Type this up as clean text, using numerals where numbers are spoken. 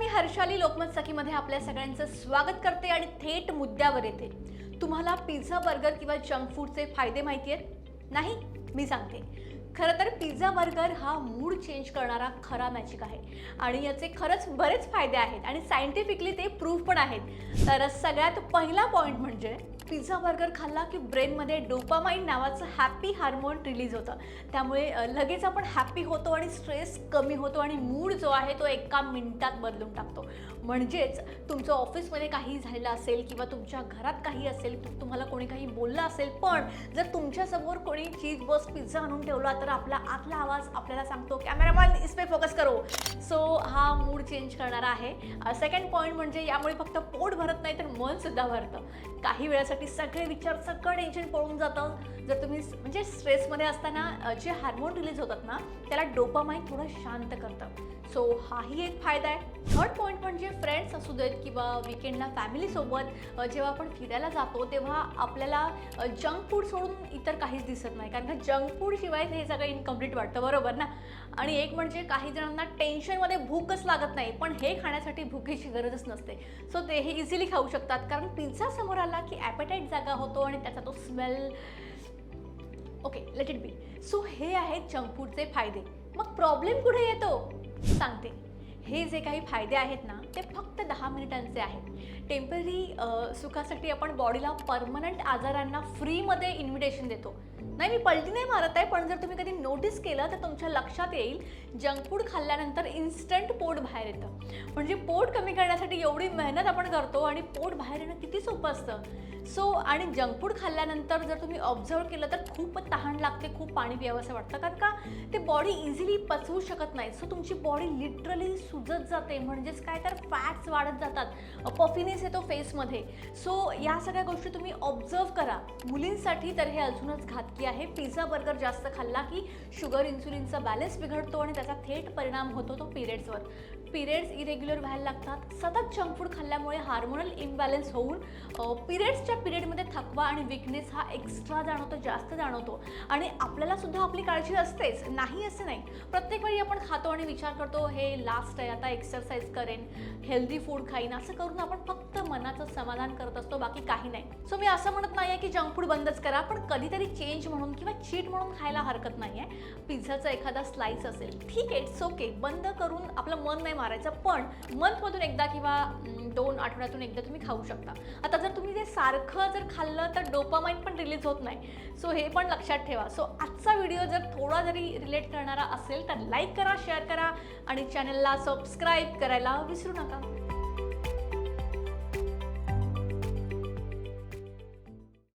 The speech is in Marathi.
मी हर्षाली लोकमत सखीमध्ये आपल्या सगळ्यांचं स्वागत करते आणि थेट मुद्द्यावर येते। तुम्हाला पिझ्झा बर्गर किंवा जंक फूडचे फायदे माहिती आहेत? नाही, मी सांगते। खरं तर पिझ्झा बर्गर हा मूड चेंज करणारा खरा मॅजिक आहे आणि याचे खरंच बरेच फायदे आहेत आणि सायंटिफिकली ते प्रूफ पण आहेत। तर सगळ्यात पहिला पॉइंट म्हणजे पिझ्झा बर्गर खाल्ला की ब्रेनमध्ये डोपामाइन नावाचं हॅपी हार्मोन रिलीज होतं। त्यामुळे लगेच आपण हॅपी होतो आणि स्ट्रेस कमी होतो आणि मूड जो आहे तो एका मिनिटात बदलून टाकतो। म्हणजेच तुमचं ऑफिसमध्ये काही झालेलं असेल किंवा तुमच्या घरात काही असेल, तुम्हाला कोणी काही बोललं असेल, पण जर तुमच्यासमोर कोणी चीज बस पिझ्झा आणून ठेवला तर आपला आतला आवाज आपल्याला सांगतो कॅमेरामॅन इस पे फोकस करो। सो हा मूड चेंज करणारा आहे। सेकंड पॉइंट म्हणजे यामुळे फक्त पोट भरत नाही तर मन सुद्धा भरतं। काही वेळासाठी सगळे विचार सगळं टेन्शन पळून जातं। जर तुम्ही म्हणजे स्ट्रेसमध्ये असताना जे हार्मोन रिलीज होतात ना त्याला डोपामाइन थोडं शांत करतं। सो हाही एक फायदा आहे। थर्ड पॉइंट म्हणजे फ्रेंड्स असू देत किंवा वीकेंडला फॅमिलीसोबत जेव्हा आपण फिरायला जातो तेव्हा आपल्याला जंक फूड सोडून इतर काहीच दिसत नाही, कारण का जंक फूड शिवाय हे सगळं इनकम्प्लीट वाटतं, बरोबर ना? आणि एक म्हणजे काही जणांना टेन्शनमध्ये भूकच लागत नाही, पण हे खाण्यासाठी भुकेची गरजच नसते। सो ते हे इझिली खाऊ शकतात, कारण पिझ्झा समोर आला की ॲपेटाईट जागा होतो आणि त्याचा तो smell, okay let it be. So हे आहेत जंक फूडचे फायदे। मग प्रॉब्लेम कुठे येतो सांगते। हे जे काही फायदे आहेत ना ते फक्त 10 मिनिटांचे आहेत। टेम्पररी सुखासाठी आपण बॉडीला परमनंट आजारांना फ्रीमध्ये इन्व्हिटेशन देतो। नाही, मी पलटी नाही मारत आहे, पण जर तुम्ही कधी नोटीस केलं तर तुमच्या लक्षात येईल जंक फूड खाल्ल्यानंतर इन्स्टंट पोट बाहेर येतं। म्हणजे पोट कमी करण्यासाठी एवढी मेहनत आपण करतो आणि पोट बाहेर येणं किती सोपं असतं। सो आणि जंक फूड खाल्ल्यानंतर जर तुम्ही ऑब्झर्व केलं तर खूप तहान लागते, खूप पाणी प्यावंसं वाटतं, कारण का ते बॉडी इझिली पचवू शकत नाही। सो तुमची बॉडी लिटरली सुजत जाते, म्हणजेच काय तर फॅट्स वाढत जातात, पफिनेस येतो फेसमध्ये। सो या सगळ्या गोष्टी तुम्ही ऑब्झर्व करा। मुलींसाठी तर हे अजूनच घातकी आहे। पिझ्झा बर्गर जास्त खाल्ला की शुगर इन्सुलिनचा बॅलन्स बिघडतो आणि त्याचा थेट परिणाम होतो तो पिरियड्सवर। पिरियड्स इरेग्युलर व्हायला लागतात। सतत जंक फूड खाल्ल्यामुळे हार्मोनल इम्बॅलन्स होऊन पिरियड्सच्या पिरियडमध्ये थकवा आणि वीकनेस हा एक्स्ट्रा जाणवतो, जास्त जाणवतो। आणि आपल्याला सुद्धा आपली काळजी असतेच, नाही असे नाही। प्रत्येक वेळी आपण खातो आणि विचार करतो हे लास्ट आहे, आता एक्सरसाइज करेन, हेल्दी फूड खाईन, असं करून आपण फक्त मनाचं समाधान करत असतो, बाकी काही नाही। सो मी असं म्हणत नाही आहे की जंक फूड बंदच करा, पण कधीतरी चेंज म्हणून किंवा चीट म्हणून खायला हरकत नाही आहे। पिझ्झाचा एखादा स्लाइस असेल, ठीक आहे, इट्स ओके, बंद करून आपलं मन नाही मारायचं, पण मंथमधून एकदा किंवा 2 आठवड्यातून एकदा तुम्ही खाऊ शकता। आता जर तुम्ही ते सारखं जर खाल्लं तर डोपामाइन पण रिलीज होत नाही। सो हे पण लक्षात ठेवा। सो आजचा व्हिडिओ जर थोडा जरी रिलेट करणारा असेल तर लाईक करा, शेअर करा आणि चॅनलला सबस्क्राईब करायला विसरू नका।